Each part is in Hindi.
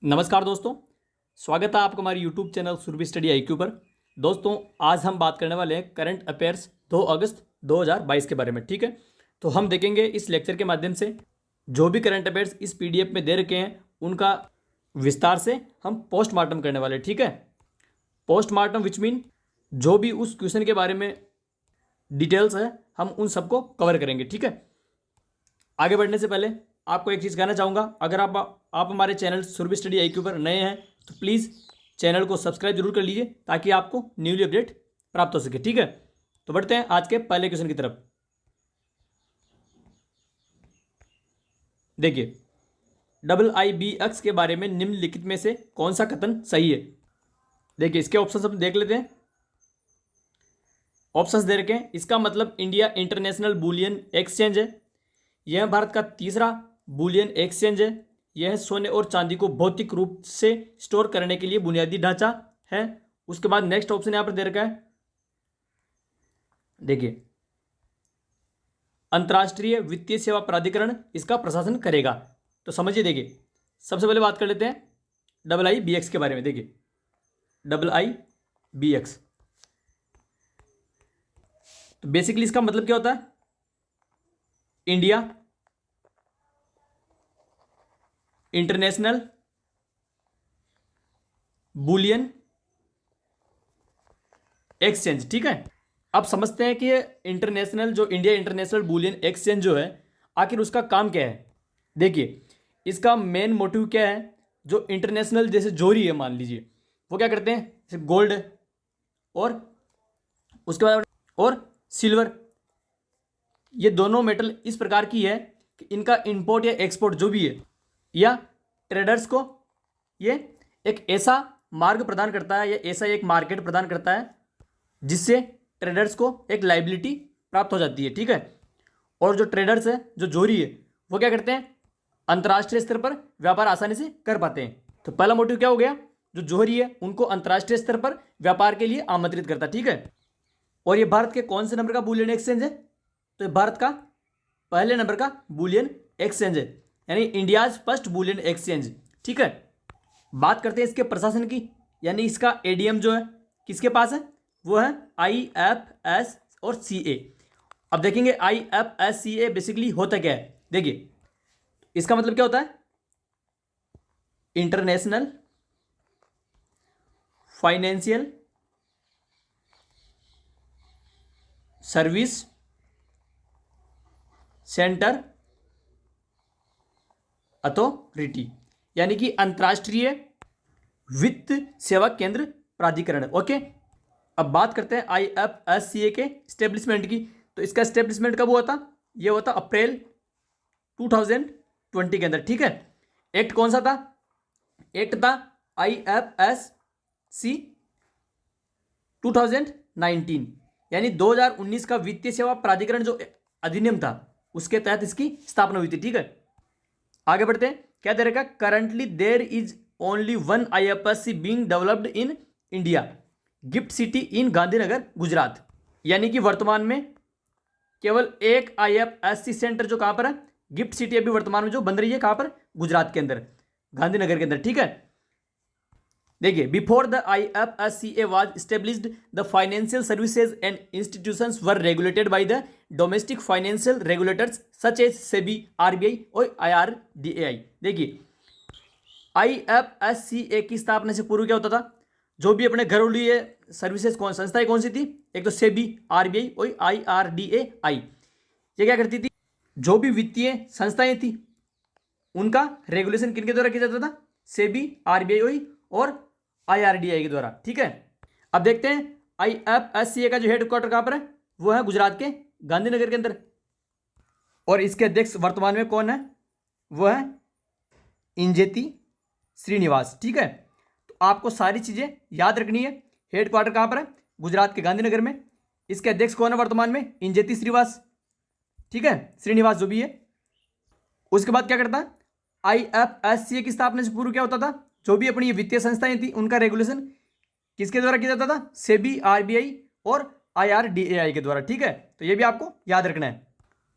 नमस्कार दोस्तों, स्वागत है आपका हमारे YouTube channel Surabhi study IQ पर। दोस्तों, आज हम बात करने वाले हैं करंट अफेयर्स 2 अगस्त 2022 के बारे में। ठीक है, तो हम देखेंगे इस लेक्चर के माध्यम से जो भी करंट अफेयर्स इस पीडीएफ में दे रखे हैं उनका विस्तार से हम पोस्टमार्टम करने वाले हैं। ठीक है, पोस्टमार्टम विच मीन जो भी उस क्वेश्चन के बारे में डिटेल्स है हम उन सबको कवर करेंगे। ठीक है, आगे बढ़ने से पहले आपको एक चीज़ कहना चाहूँगा, अगर आप हमारे चैनल सुरभि स्टडी आईक्यू पर नए हैं तो प्लीज़ चैनल को सब्सक्राइब जरूर कर लीजिए ताकि आपको न्यूली अपडेट प्राप्त हो सके। ठीक है, तो बढ़ते हैं आज के पहले क्वेश्चन की तरफ। देखिए, IIBX के बारे में निम्नलिखित में से कौन सा कथन सही है। देखिए, इसके ऑप्शन हम देख लेते हैं। ऑप्शंस दे रखे हैं। इसका मतलब इंडिया इंटरनेशनल बुलियन एक्सचेंज है, यह भारत का तीसरा बुलियन एक्सचेंज है, यह सोने और चांदी को भौतिक रूप से स्टोर करने के लिए बुनियादी ढांचा है। उसके बाद नेक्स्ट ऑप्शन यहां पर दे रखा है, देखिए, अंतर्राष्ट्रीय वित्तीय सेवा प्राधिकरण इसका प्रशासन करेगा। तो समझिए, देखिए, सबसे पहले बात कर लेते हैं IIBX के बारे में। देखिए, IIBX तो बेसिकली इसका मतलब क्या होता है, इंडिया इंटरनेशनल बुलियन एक्सचेंज। ठीक है, अब समझते हैं कि ये इंटरनेशनल जो इंडिया इंटरनेशनल बुलियन एक्सचेंज जो है आखिर उसका काम क्या है। देखिए, इसका मेन मोटिव क्या है, जो इंटरनेशनल जैसे जोरी है मान लीजिए, वो क्या करते हैं, जैसे गोल्ड और उसके बाद और सिल्वर, ये दोनों मेटल इस प्रकार की है कि इनका इंपोर्ट या एक्सपोर्ट जो भी है या ट्रेडर्स को ये एक ऐसा मार्ग प्रदान करता है या ऐसा एक मार्केट प्रदान करता है जिससे ट्रेडर्स को एक लाइबिलिटी प्राप्त हो जाती है। ठीक है, और जो ट्रेडर्स है, जो जोरी है, वो क्या करते हैं, अंतर्राष्ट्रीय स्तर पर व्यापार आसानी से कर पाते हैं। तो पहला मोटिव क्या हो गया, जो जोहरी है उनको अंतर्राष्ट्रीय स्तर पर व्यापार के लिए आमंत्रित करता है। ठीक है, और ये भारत के कौन से नंबर का बुलियन एक्सचेंज है, तो भारत का पहले नंबर का बुलियन एक्सचेंज है, यानी इंडियाज फर्स्ट बुलियन एक्सचेंज। ठीक है, बात करते हैं इसके प्रशासन की, यानी इसका एडीएम जो है किसके पास है, वो है IFS और CA। अब देखेंगे IFS CA बेसिकली होता क्या है। देखिए, इसका मतलब क्या होता है, international financial service centre authority, यानी कि अंतर्राष्ट्रीय वित्त सेवा केंद्र प्राधिकरण। ओके, अब बात करते हैं IFSCA के स्टेब्लिशमेंट की। तो इसका स्टेब्लिशमेंट कब हुआ था, यह हुआ था अप्रैल 2020 के अंदर। ठीक है, एक्ट कौन सा था, एक्ट था IFSC 2019, यानी 2019 का वित्तीय सेवा प्राधिकरण जो अधिनियम था उसके तहत इसकी स्थापना हुई थी। ठीक है, आगे बढ़ते हैं। क्या दे रखा, currently there is only one IFSC being developed in India, gift city in Gandhinagar Gujarat, यानी कि वर्तमान में केवल एक IFSC सेंटर जो कहां पर है, गिफ्ट सिटी अभी वर्तमान में जो बन रही है कहां पर, गुजरात के अंदर, गांधीनगर के अंदर। ठीक है, देखिए, before the IFSCA was established the financial services and institutions were regulated by the domestic financial regulators such as SEBI, RBI और IRDAI। देखिए, IFSCA की स्थापना से पूर्व क्या होता था, जो भी अपने घरेलू सर्विसेज संस्थाएं कौन सी थी, एक तो सेबी, RBI और IRDAI, ये क्या करती थी, जो भी वित्तीय संस्थाएं थी उनका रेगुलेशन किनके द्वारा किया जाता था, सेबी, RBI और IRDAI के द्वारा। ठीक है, अब देखते हैं IFSCA का जो हेडक्वार्टर कहां पर है, वो है गुजरात के गांधीनगर के अंदर, और इसके अध्यक्ष वर्तमान में कौन है, वो है इंजेती श्रीनिवास। ठीक है, तो आपको सारी चीजें याद रखनी है। हेडक्वार्टर कहां पर है, गुजरात के गांधीनगर में, इसके अध्यक्ष कौन है वर्तमान में, इंजेती श्रीनिवास। ठीक है, श्रीनिवास जो भी है। उसके बाद क्या करता है, IFSCA की स्थापना से पूर्व क्या होता था, जो भी अपनी वित्तीय संस्थाएं थी उनका रेगुलेशन किसके द्वारा किया जाता था, सेबी, RBI और IRDAI के द्वारा। ठीक है, तो ये भी आपको याद रखना है।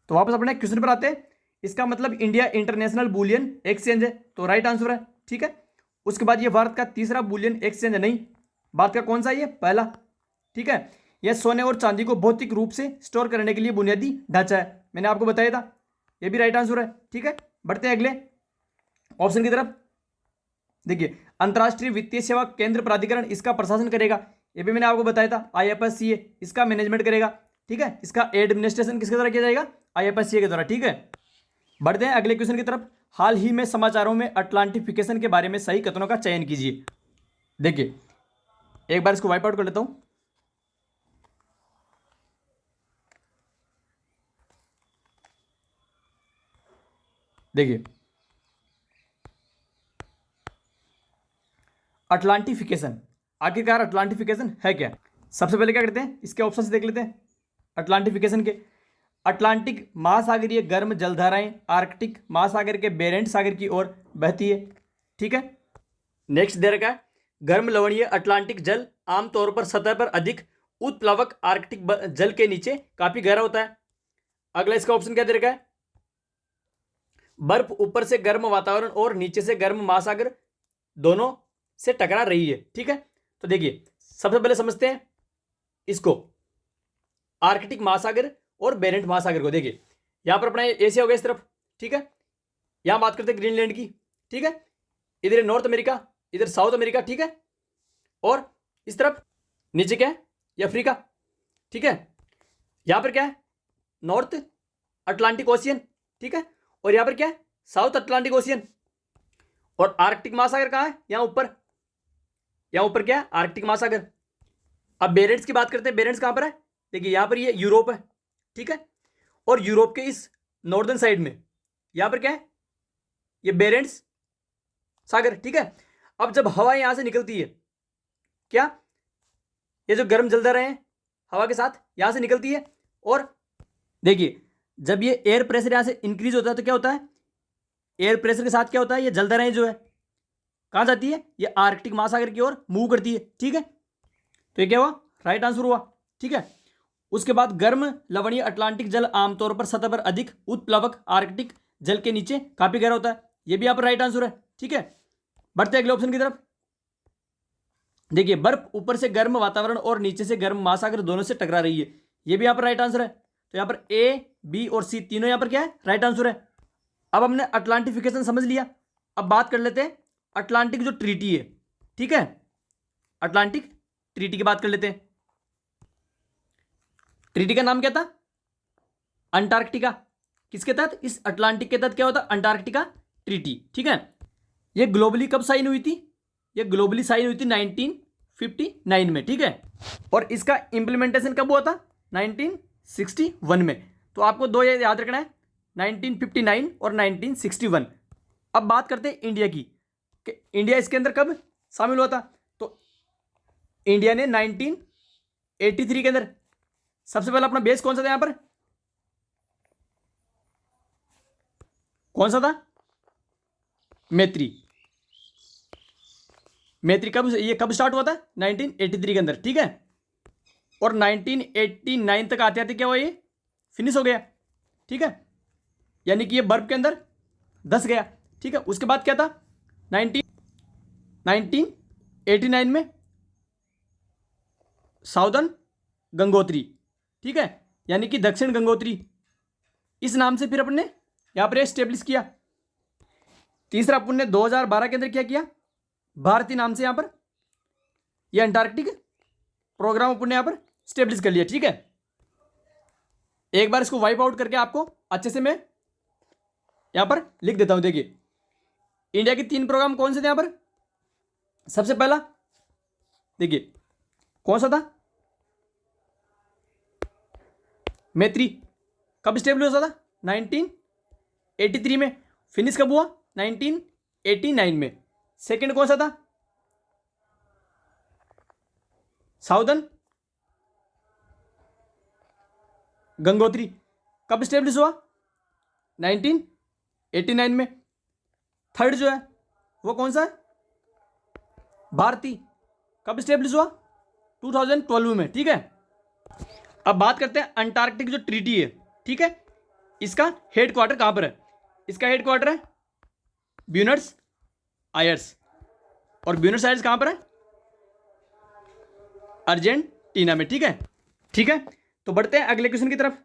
तो वापस अपने क्वेश्चन पर आते हैं। इसका मतलब इंडिया इंटरनेशनल बुलियन एक्सचेंज है, तो राइट आंसर है। ठीक है, उसके बाद ये भारत का तीसरा बुलियन एक्सचेंज है, नहीं, भारत का कौन सा, ये पहला। ठीक है, यह सोने और चांदी को भौतिक रूप से स्टोर करने के लिए बुनियादी ढांचा है, मैंने आपको बताया था, ये भी राइट आंसर है। ठीक है, बढ़ते हैं अगले ऑप्शन की तरफ। देखिए, अंतर्राष्ट्रीय वित्तीय सेवा केंद्र प्राधिकरण इसका प्रशासन करेगा, ये भी मैंने आपको बताया था, IFSCA इसका मैनेजमेंट करेगा। ठीक है, इसका एडमिनिस्ट्रेशन किसके द्वारा किया जाएगा, IFSCA के द्वारा। ठीक है, बढ़ते हैं अगले क्वेश्चन की तरफ। हाल ही में समाचारों में अटलांटिफिकेशन के बारे में सही कथनों का चयन कीजिए। देखिए, एक बार इसको वाइप आउट कर लेता हूं। देखिए, अटलांटिफिकेशन, आखिरकार अटलांटिफिकेशन है क्या। सबसे पहले क्या करते हैं, इसके ऑप्शन देख लेते हैं अटलांटिफिकेशन के। अटलांटिक महासागरीय गर्म जलधाराएं आर्कटिक महासागर के बेरेंट सागर की ओर बहती है। ठीक है, नेक्स्ट दे रखा है, गर्म लवणीय अटलांटिक जल आमतौर पर सतह पर अधिक उत्प्लावक आर्कटिक जल के नीचे काफी गहरा होता है। अगला इसका ऑप्शन क्या दे रखा है, बर्फ ऊपर से गर्म वातावरण और नीचे से गर्म महासागर दोनों से टकरा रही है। ठीक है, तो देखिए सबसे पहले समझते हैं इसको, आर्कटिक महासागर और बेरेंट महासागर को। देखिए, यहां पर अपना एशिया हो गया इस तरफ। ठीक है, यहां बात करते हैं ग्रीनलैंड की। ठीक है, इधर नॉर्थ अमेरिका, इधर साउथ अमेरिका। ठीक है, और इस तरफ नीचे क्या है, ये अफ्रीका। ठीक है, यहां पर क्या है, नॉर्थ अटलांटिक ओशियन। ठीक है, और यहां पर क्या है, साउथ अटलांटिक ओशियन। और आर्कटिक महासागर कहां है, यहां ऊपर, यहां ऊपर क्या है, आर्कटिक महासागर। अब बेरेंट्स की बात करते हैं, बेरेंट्स कहां पर है, देखिए यहां पर ये यूरोप है। ठीक है, और यूरोप के इस नॉर्दर्न साइड में यहां पर क्या है, ये बेरेंट्स सागर। ठीक है, अब जब हवा यहां से निकलती है, क्या ये जो गर्म जलधाराएं हैं हवा के साथ यहां से निकलती है, और देखिए जब ये एयर प्रेशर यहां से इंक्रीज होता है तो क्या होता है, एयर प्रेशर के साथ क्या होता है, ये जलधाराएं जो है कहां जाती है, ये आर्कटिक महासागर की ओर मूव करती है। ठीक है, तो ये क्या हुआ, राइट आंसर हुआ। ठीक है, उसके बाद गर्म लवणीय अटलांटिक जल आमतौर पर सतह पर अधिक उत्प्लावक आर्कटिक जल के नीचे काफी गहरा होता है, ये भी यहां पर राइट आंसर है। ठीक है, बढ़ते हैं अगले ऑप्शन की तरफ। देखिए, बर्फ ऊपर से गर्म वातावरण और नीचे से गर्म महासागर दोनों से टकरा रही है, ये भी यहां पर राइट आंसर है। तो यहां पर ए, बी और सी तीनों यहां पर क्या है, राइट आंसर है। अब हमने अटलांटिफिकेशन समझ लिया, अब बात कर लेते हैं अटलांटिक जो ट्रीटी है। ठीक है, अटलांटिक ट्रीटी की बात कर लेते हैं। ट्रीटी का नाम क्या था, अंटार्कटिका। किसके तहत, इस अटलांटिक के तहत क्या होता, अंटार्कटिका ट्रीटी। ठीक है, ये ग्लोबली कब साइन हुई थी, ये ग्लोबली साइन हुई थी 1959 में। ठीक है, और इसका इंप्लीमेंटेशन कब हुआ था, 1961 में। तो आपको दो ये याद रखना है, 1959 और 1961। अब बात करते हैं इंडिया की, कि इंडिया इसके अंदर कब शामिल हुआ था। तो इंडिया ने 1983 के अंदर, सबसे पहला अपना बेस कौन सा था, यहां पर कौन सा था, मैत्री। मैत्री कब, ये कब स्टार्ट हुआ था, 1983 के अंदर। ठीक है, और 1989 तक आते आते क्या हुआ, ये फिनिश हो गया। ठीक है, यानी कि ये बर्फ के अंदर धस गया। ठीक है, उसके बाद क्या था, 1989 में साउदर्न गंगोत्री। ठीक है, यानी कि दक्षिण गंगोत्री, इस नाम से फिर अपन ने यहां पर एस्टेब्लिश किया। तीसरा अपन ने 2012 के अंदर क्या किया, भारतीय नाम से यहां पर यह अंटार्कटिक प्रोग्राम अपन ने यहां पर स्टेब्लिश कर लिया। ठीक है, एक बार इसको वाइप आउट करके आपको अच्छे से मैं यहां पर लिख देता हूं। देखिए, इंडिया के 3 प्रोग्राम कौन से थे यहां पर, सबसे पहला देखिए कौन सा था, मैत्री। कब स्टेब्लिश हुआ था, 1983 में। फिनिश कब हुआ, 1989 में। सेकंड कौन सा था, साउदर्न गंगोत्री। कब स्टेब्लिश हुआ, 1989 में। थर्ड जो है वो कौन सा है, भारती। कब स्टेब्लिश हुआ, 2012 में। ठीक है, अब बात करते हैं अंटार्कटिक जो ट्रीटी है। ठीक है, इसका हेडक्वार्टर कहां पर है, इसका हेडक्वार्टर है ब्यूनस आयर्स। और ब्यूनस आयर्स कहाँ पर है? अर्जेंटीना में। ठीक है, ठीक है। तो बढ़ते हैं अगले क्वेश्चन की तरफ।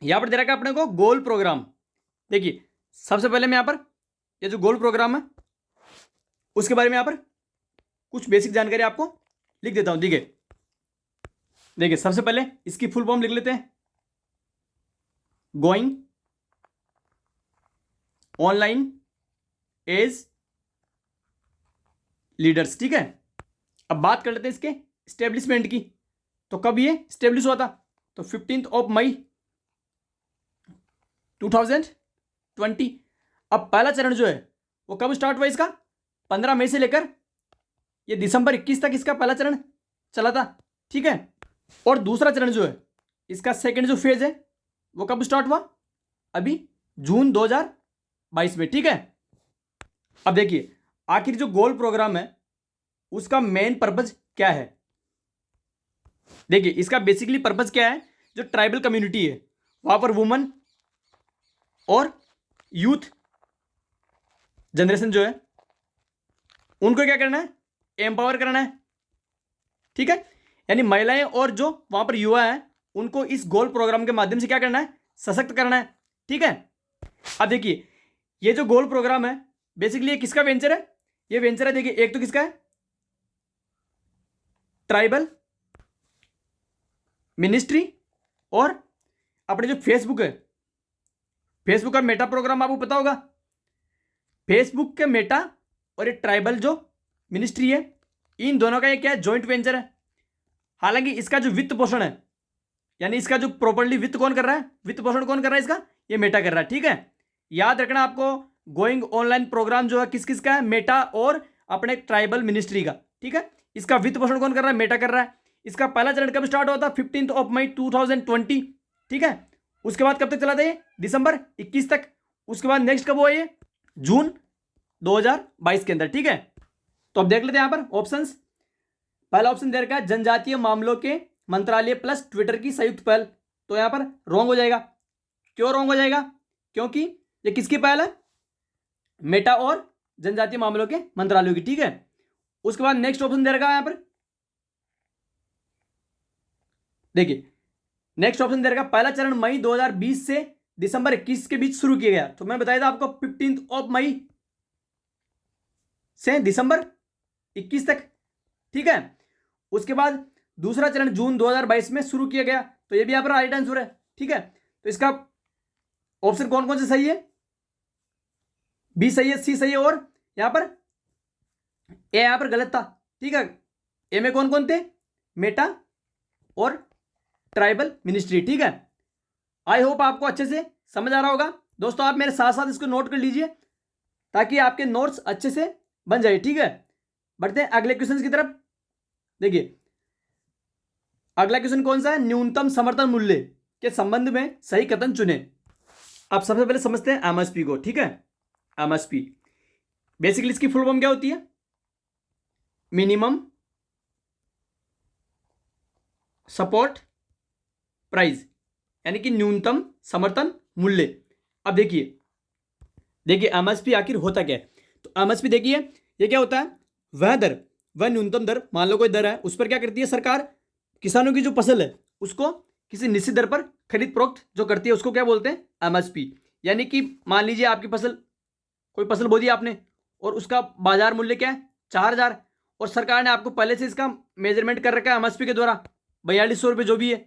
यहां पर दे रखा है अपने को गोल प्रोग्राम। देखिए सबसे पहले मैं यहां पर ये जो गोल प्रोग्राम है उसके बारे में यहां पर कुछ बेसिक जानकारी आपको लिख देता हूं। देखिए देखिए सबसे पहले इसकी फुल फॉर्म लिख लेते हैं, गोइंग ऑनलाइन एज लीडर्स। ठीक है, अब बात कर लेते हैं इसके स्टेब्लिशमेंट की। तो कब ये स्टेब्लिश हुआ था? तो 15 मई 2020। अब पहला चरण जो है वो कब स्टार्ट हुआ इसका? 15 मई से लेकर ये दिसंबर 21 तक इसका पहला चरण चला था। ठीक है, और दूसरा चरण जो है इसका सेकंड जो फेज है वो कब स्टार्ट हुआ? अभी जून 2022 में। ठीक है, अब देखिए आखिर जो गोल प्रोग्राम है उसका मेन पर्पज क्या है। देखिए इसका बेसिकली पर्पज क्या है, जो ट्राइबल कम्युनिटी है वहां पर वुमन और यूथ जनरेशन जो है उनको क्या करना है? एम्पावर करना है। ठीक है, यानी महिलाएं और जो वहां पर युवा है उनको इस गोल प्रोग्राम के माध्यम से क्या करना है? सशक्त करना है। ठीक है, अब देखिए ये जो गोल प्रोग्राम है बेसिकली ये किसका वेंचर है? ये वेंचर है देखिए एक तो किसका है? ट्राइबल मिनिस्ट्री और अपने जो फेसबुक है, फेसबुक का मेटा प्रोग्राम आपको पता होगा। फेसबुक के मेटा और ये ट्राइबल जो मिनिस्ट्री है इन दोनों का ये क्या है? जॉइंट वेंचर है। हालांकि इसका जो वित्त पोषण है यानी इसका जो प्रॉपर्ली वित्त कौन कर रहा है, वित्त पोषण कौन कर रहा है इसका? ये मेटा कर रहा है। ठीक है, याद रखना आपको गोइंग ऑनलाइन प्रोग्राम जो है किस किस का है? मेटा और अपने ट्राइबल मिनिस्ट्री का। ठीक है, इसका वित्त पोषण कौन कर रहा है? मेटा कर रहा है। इसका पहला चरण कब स्टार्ट हुआ था? 15 मई 2020। ठीक है, उसके बाद कब तक चला था ये? दिसंबर 21 तक। उसके बाद नेक्स्ट कब हुआ ये? जून 2022 के अंदर। ठीक है, तो अब देख लेते हैं यहां पर ऑप्शंस। पहला ऑप्शन दे रखा है जनजातीय मामलों के मंत्रालय प्लस ट्विटर की संयुक्त पहल। तो यहां पर रॉन्ग हो जाएगा। क्यों रॉन्ग हो जाएगा? क्योंकि ये किसकी पहल है? मेटा और जनजातीय मामलों के मंत्रालयों की। ठीक है, उसके बाद नेक्स्ट ऑप्शन दे रखा है यहां पर, देखिए नेक्स्ट ऑप्शन दे रखा है पहला चरण मई 2020 से दिसंबर 21 के बीच शुरू किया गया। तो मैंने बताया था आपको 15 मई से दिसंबर 21 तक। ठीक है, उसके बाद दूसरा चरण जून 2022 में शुरू किया गया। तो ये भी यहां पर राइट आंसर है। ठीक है, तो इसका ऑप्शन कौन कौन से सही है? बी सही है, सी सही है और यहां पर ए यहां पर गलत था। ठीक है, ए में कौन कौन थे? मेटा और ट्राइबल मिनिस्ट्री। ठीक है, आई होप आपको अच्छे से समझ आ रहा होगा। दोस्तों आप मेरे साथ साथ इसको नोट कर लीजिए ताकि आपके नोट्स अच्छे से बन जाए। ठीक है, बढ़ते हैं अगले क्वेश्चन की तरफ। देखिए अगला क्वेश्चन कौन सा है? न्यूनतम समर्थन मूल्य के संबंध में सही कथन चुने। आप सबसे पहले समझते हैं एमएसपी को। ठीक है, एमएसपी बेसिकली इसकी फुल फॉर्म क्या होती है? मिनिमम सपोर्ट प्राइस, यानी कि न्यूनतम समर्थन मूल्य। अब देखिए देखिए एमएसपी आखिर होता क्या है? तो एमएसपी देखिए ये क्या होता है? वह दर, वह न्यूनतम दर, मान लो कोई दर है उस पर क्या करती है सरकार? किसानों की जो फसल है उसको किसी निश्चित दर पर खरीद फरोख्त जो करती है उसको क्या बोलते हैं? एमएसपी। यानी कि मान लीजिए आपकी फसल, कोई फसल बो दी आपने और उसका बाजार मूल्य क्या है? 4000 और सरकार ने आपको पहले से इसका मेजरमेंट कर रखा है एमएसपी के द्वारा 4200 रुपये जो भी है।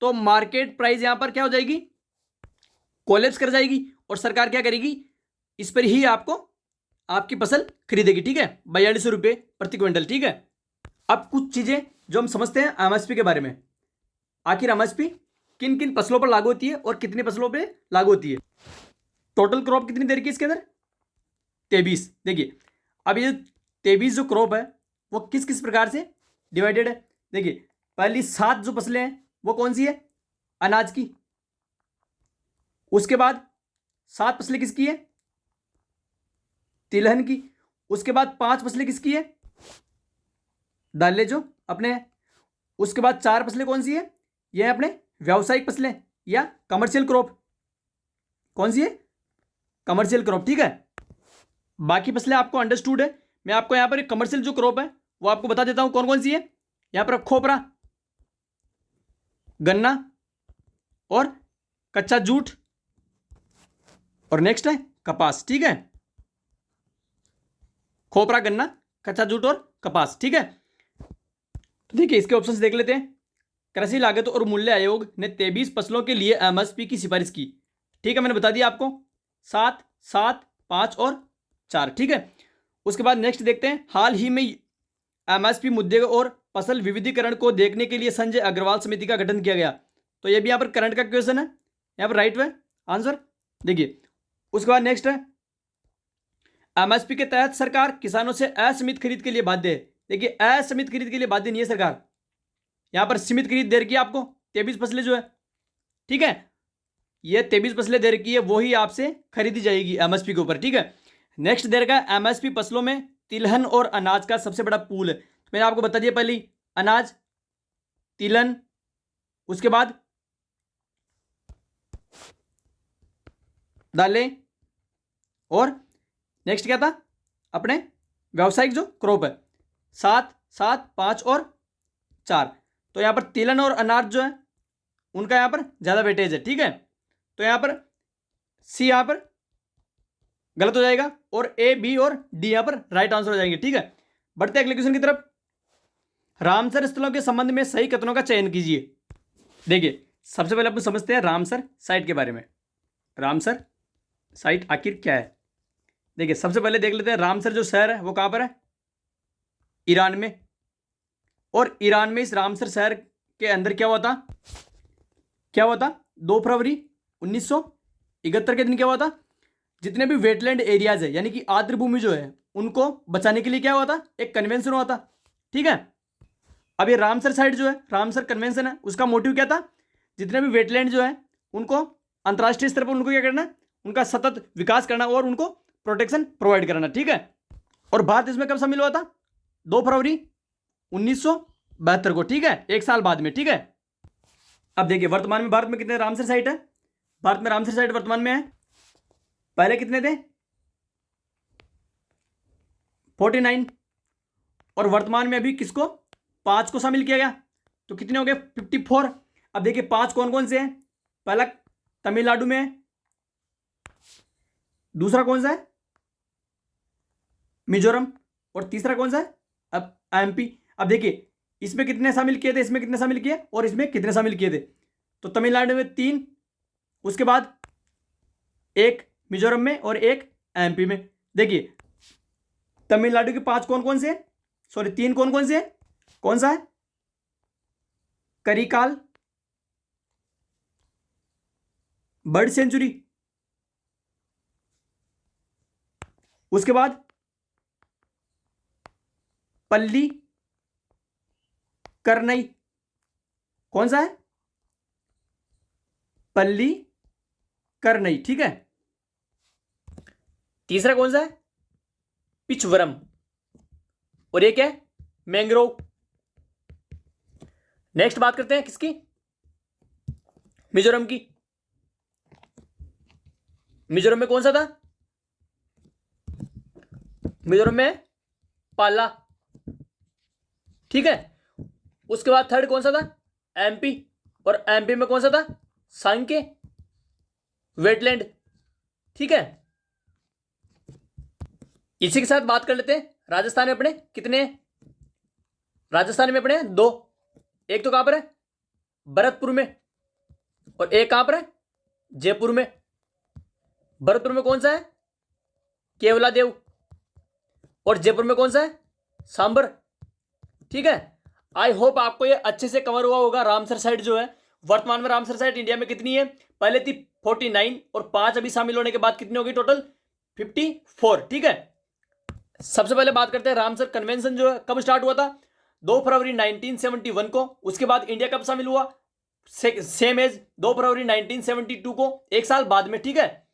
तो मार्केट प्राइस यहां पर क्या हो जाएगी? कोलैप्स कर जाएगी और सरकार क्या करेगी? इस पर ही आपको आपकी फसल खरीदेगी। ठीक है, 4200 रुपये प्रति क्विंटल। ठीक है, अब कुछ चीजें जो हम समझते हैं एमएसपी के बारे में। आखिर एमएसपी किन किन फसलों पर लागू होती है और कितनी फसलों पर लागू होती है? टोटल क्रॉप कितनी देर की इसके अंदर? 23। देखिए अब ये 23 जो क्रॉप है वो किस किस प्रकार से डिवाइडेड है? देखिए पहली 7 जो फसलें हैं वो कौन सी है? अनाज की। उसके बाद 7 फसलें किसकी है? तिलहन की। उसके बाद 5 फसलें किसकी है? दालें जो अपने हैं। उसके बाद 4 फसलें कौन सी है? ये है अपने व्यावसायिक फसलें या कमर्शियल क्रॉप। कौन सी है? Commercial crop. ठीक है, बाकी फसलें आपको अंडरस्टूड है, मैं आपको यहाँ पर कमर्शियल जो क्रॉप है वो आपको बता देता हूँ कौन कौन सी है। यहाँ पर खोपरा, गन्ना और कच्चा जूट, और नेक्स्ट है कपास। ठीक है, खोपरा, गन्ना, कच्चा जूट और कपास। ठीक है, तो देखिए इसके ऑप्शंस देख लेते हैं। कृषि लागत और मूल्य आयोग ने 23 फसलों के लिए एमएसपी की सिफारिश की। ठीक है, मैंने बता दिया आपको 7, 7, 5 और 4। ठीक है, उसके बाद नेक्स्ट देखते हैं। हाल ही में एमएसपी मुद्दे और फसल विविधीकरण को देखने के लिए संजय अग्रवाल समिति का गठन किया गया। तो ये भी यहाँ पर करंट का क्वेश्चन है, यहाँ पर राइट है आंसर। देखिए उसके बाद नेक्स्ट है, एमएसपी के तहत सरकार किसानों से असीमित खरीद के लिए बाध्य है। देखिए असीमित खरीद के लिए बाध्य नहीं है सरकार, यहां पर सीमित खरीद दे रखी है आपको 23 फसलें जो है। ठीक है, ये 23 फसलें दे रखी है, वो ही आपसे खरीदी जाएगी एमएसपी के ऊपर। ठीक है, नेक्स्ट दे रखा है एमएसपी फसलों में तिलहन और अनाज का सबसे बड़ा पूल है। तो मैंने आपको बता दिया पहले, अनाज, तिलहन, उसके बाद दालें, और नेक्स्ट क्या था अपने व्यावसायिक जो क्रॉप है 7, 7, 5 और 4। तो यहाँ पर तिलहन और अनाज जो है उनका यहाँ पर ज़्यादा वेटेज है। ठीक है, तो यहाँ पर सी यहाँ पर गलत हो जाएगा और ए, बी और डी यहाँ पर राइट आंसर हो जाएंगे। ठीक है, बढ़ते हैं अगले क्वेश्चन की तरफ। रामसर स्थलों के संबंध में सही कथनों का चयन कीजिए। देखिए सबसे पहले अपन समझते हैं रामसर साइट के बारे में। रामसर साइट आखिर क्या है? देखिए सबसे पहले देख लेते हैं रामसर जो शहर है वो कहाँ पर है, ईरान में। और ईरान में इस रामसर शहर के अंदर क्या हुआ था, 2 फरवरी 1971 के दिन क्या हुआ था, जितने भी वेटलैंड एरियाज है यानी कि आर्द्र भूमि जो है उनको बचाने के लिए क्या हुआ था, एक कन्वेंशन हुआ था। ठीक है, अब ये रामसर साइट जो है, रामसर कन्वेंशन है, उसका मोटिव क्या था, जितने भी वेटलैंड जो है उनको अंतर्राष्ट्रीय स्तर पर उनको क्या करना, उनका सतत विकास करना और उनको प्रोटेक्शन प्रोवाइड कराना। ठीक है, और भारत इसमें कब शामिल हुआ था, 2 फरवरी 1972 को। ठीक है, एक साल बाद में। ठीक है, अब देखिए वर्तमान में भारत में कितने रामसर साइट है, भारत में रामसर साइट वर्तमान में है, पहले कितने थे 49, और वर्तमान में अभी किसको 5 को शामिल किया गया, तो कितने हो गए 54। अब देखिए 5 कौन कौन से हैं, पहला तमिलनाडु में है, दूसरा कौन सा है मिजोरम, और तीसरा कौन सा है अब एमपी। अब देखिए इसमें कितने शामिल किए थे, इसमें कितने शामिल किए और इसमें कितने शामिल किए थे, तो तमिलनाडु में 3, उसके बाद 1 मिजोरम में और 1 एमपी में। देखिए तमिलनाडु के 5 कौन कौन से हैं, सॉरी 3 कौन कौन से हैं, कौन सा है करिकाल बर्ड सेंचुरी, उसके बाद पल्ली करनई, कौन सा है पल्ली करनई। ठीक है, तीसरा कौन सा है पिचवरम, और एक है मैंग्रोव। नेक्स्ट बात करते हैं किसकी, मिजोरम की। मिजोरम में कौन सा था, मिजोरम में पाला। ठीक है, उसके बाद थर्ड कौन सा था एमपी, और एमपी में कौन सा था सांके वेटलैंड। ठीक है, इसी के साथ बात कर लेते हैं राजस्थान में अपने कितने, राजस्थान में अपने 2, एक तो कहां पर है भरतपुर में, और एक कहां पर है जयपुर में। भरतपुर में कौन सा है केवला देव, और जयपुर में कौन सा है सांबर। ठीक है, आई होप आपको ये अच्छे से कवर हुआ होगा। रामसर साइट जो है वर्तमान में रामसर साइट इंडिया में कितनी है, पहले थी 49 और 5 अभी शामिल होने के बाद कितनी होगी टोटल 54। ठीक है, सबसे पहले बात करते हैं रामसर कन्वेंशन जो है कब स्टार्ट हुआ था, 2 फरवरी 1971 को। उसके बाद इंडिया कब शामिल हुआ, सेम एज 2 फरवरी 1972 को, एक साल बाद में। ठीक है,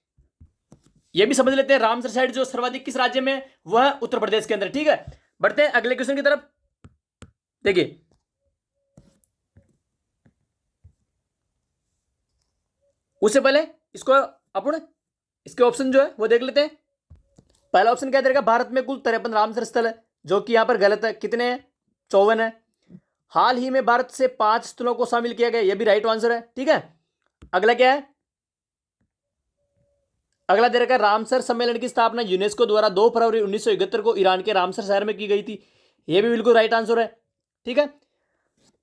यह भी समझ लेते हैं रामसर साइट जो सर्वाधिक किस राज्य में, वह है उत्तर प्रदेश के अंदर। ठीक है, बढ़ते हैं अगले क्वेश्चन की तरफ। देखिए उससे पहले इसको अपन इसके ऑप्शन जो है वो देख लेते हैं। पहला ऑप्शन क्या देगा, भारत में कुल 53 रामसर स्थल है, जो कि यहाँ पर गलत है। कितने हैं? 54 है। हाल ही में भारत से 5 स्थलों को शामिल किया गया, यह भी राइट आंसर है। ठीक है, अगला क्या है, अगला दे रखा है रामसर सम्मेलन की स्थापना यूनेस्को द्वारा 2 फरवरी 1971 को ईरान के रामसर शहर में की गई थी, यह भी बिल्कुल राइट आंसर है। ठीक है,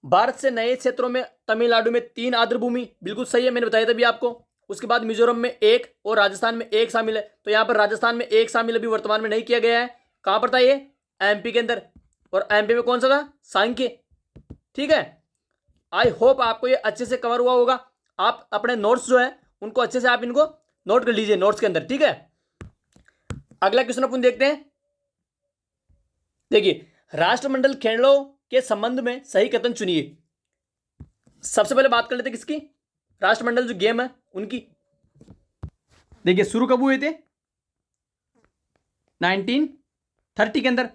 भारत से नए क्षेत्रों में तमिलनाडु में 3 आर्द्रभूमि, बिल्कुल सही है, मैंने बताया था अभी आपको। उसके बाद मिजोरम में 1 और राजस्थान में 1 शामिल है, तो यहां पर राजस्थान में 1 शामिल अभी वर्तमान में नहीं किया गया है। कहां पर था ये? एमपी के अंदर, और एमपी में कौन सा था? सांख्य। ठीक है, आई होप आपको ये अच्छे से कवर हुआ होगा। आप अपने नोट्स जो है उनको अच्छे से आप इनको नोट कर लीजिए नोट्स के अंदर। ठीक है, अगला क्वेश्चन अपन देखते हैं। देखिए, राष्ट्रमंडल खेलों के संबंध में सही कथन चुनिए। सबसे पहले बात कर लेते हैं किसकी? राष्ट्रमंडल जो गेम है उनकी। देखिए, शुरू कब हुए थे? 1930 के अंदर,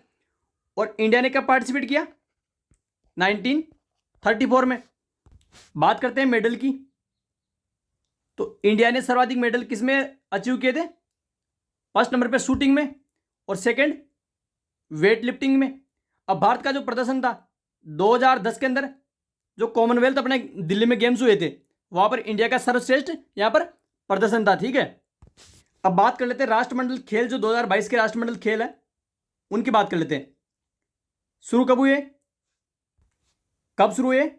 और इंडिया ने कब पार्टिसिपेट किया? 1934 में। बात करते हैं मेडल की, तो इंडिया ने सर्वाधिक मेडल किसमें अचीव किए थे? फर्स्ट नंबर पे शूटिंग में, और सेकंड वेट लिफ्टिंग में। अब भारत का जो प्रदर्शन था 2010 के अंदर, जो कॉमनवेल्थ अपने दिल्ली में गेम्स हुए थे, वहां पर इंडिया का सर्वश्रेष्ठ यहां पर प्रदर्शन था। ठीक है, अब बात कर लेते हैं राष्ट्रमंडल खेल, जो 2022 के राष्ट्रमंडल खेल है उनकी बात कर लेते हैं। शुरू कब हुए? कब शुरू हुए?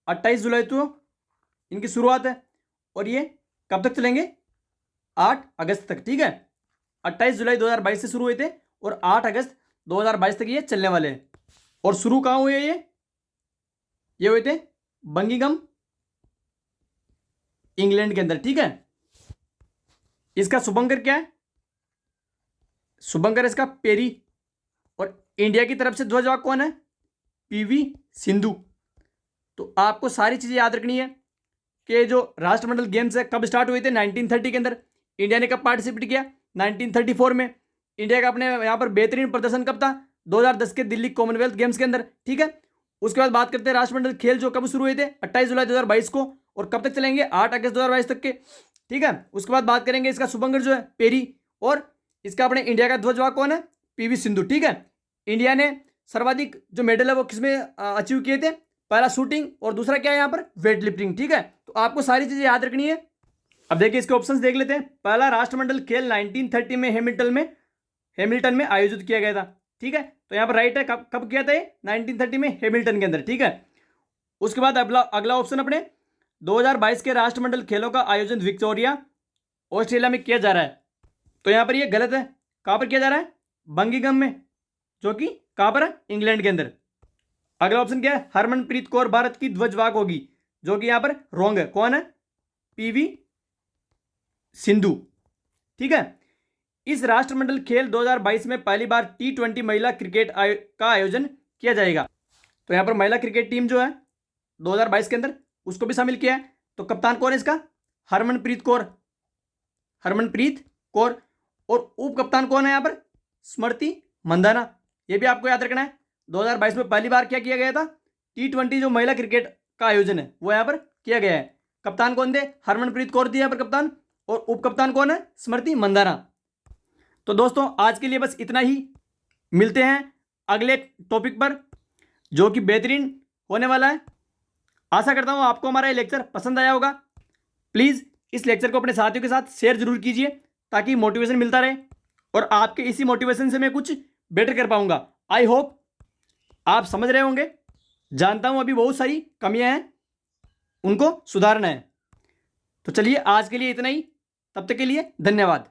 28 जुलाई को इनकी शुरुआत है, और ये कब तक चलेंगे? 8 अगस्त तक। ठीक है, 28 जुलाई 2022 से शुरू हुए थे, और 8 अगस्त 2022 तक ये चलने वाले हैं। और शुरू कहाँ हुए? ये हुए थे बर्मिंघम, इंग्लैंड के अंदर। ठीक है, इसका शुभंकर क्या है? शुभंकर इसका पेरी, और इंडिया की तरफ से ध्वजवाहक कौन है? पीवी सिंधु। तो आपको सारी चीजें याद रखनी है कि जो राष्ट्रमंडल गेम्स है कब स्टार्ट हुए थे? 1930 के अंदर। इंडिया ने कब पार्टिसिपेट किया? 1934 में। इंडिया का अपने यहाँ पर बेहतरीन प्रदर्शन कब था? 2010 के दिल्ली कॉमनवेल्थ गेम्स के अंदर। ठीक है, उसके बाद बात करते हैं राष्ट्रमंडल खेल जो कब शुरू हुए थे? 28 जुलाई 2022 को, और कब तक चलेंगे? 8 अगस्त 2022 तक के। ठीक है, उसके बाद बात करेंगे इसका शुभंकर जो है पेरी, और इसका अपने इंडिया का ध्वजवाहक कौन है? पीवी सिंधु। ठीक है, इंडिया ने सर्वाधिक जो मेडल है वो किसमें अचीव किए थे? पहला शूटिंग, और दूसरा क्या है यहाँ पर? Weight lifting. ठीक है, तो आपको सारी चीजें याद रखनी है। अब देखिए इसके ऑप्शंस देख लेते हैं। पहला राष्ट्रमंडल खेल 1930 में हेमिल्टन में आयोजित किया गया था। ठीक है, तो यहाँ पर राइट है। कब किया था ये? 1930 में हेमिल्टन के अंदर। ठीक है, उसके बाद अगला ऑप्शन अपने 2022 के राष्ट्रमंडल खेलों का आयोजन विक्टोरिया ऑस्ट्रेलिया में किया जा रहा है, तो यहाँ पर ये गलत है। कहाँ पर किया जा रहा है? बर्मिंघम में, जो कि कहाँ पर है? इंग्लैंड के अंदर। अगला ऑप्शन क्या है? हरमनप्रीत कौर भारत की ध्वजवाहक होगी, जो कि यहां पर रॉन्ग है। कौन है? पीवी सिंधु। ठीक है, इस राष्ट्रमंडल खेल 2022 में पहली बार T20 महिला क्रिकेट का आयोजन किया जाएगा, तो यहां पर महिला क्रिकेट टीम जो है 2022 के अंदर उसको भी शामिल किया है। तो कप्तान कौन है इसका? हरमनप्रीत कौर। और उप कप्तान कौन है यहां पर? स्मृति मंदाना। यह भी आपको याद रखना है। 2022 में पहली बार क्या किया गया था? T20 जो महिला क्रिकेट का आयोजन है वो यहां पर किया गया है। कप्तान कौन थे? हरमनप्रीत कौर थी यहां पर कप्तान, और उप कप्तान कौन है? स्मृति मंदाना। तो दोस्तों आज के लिए बस इतना ही, मिलते हैं अगले टॉपिक पर जो कि बेहतरीन होने वाला है। आशा करता हूं आपको हमारा ये लेक्चर पसंद आया होगा। प्लीज़ इस लेक्चर को अपने साथियों के साथ शेयर जरूर कीजिए, ताकि मोटिवेशन मिलता रहे, और आपके इसी मोटिवेशन से मैं कुछ बेटर कर पाऊंगा। आई होप आप समझ रहे होंगे। जानता हूं अभी बहुत सारी कमियां हैं, उनको सुधारना है। तो चलिए आज के लिए इतना ही, तब तक के लिए धन्यवाद।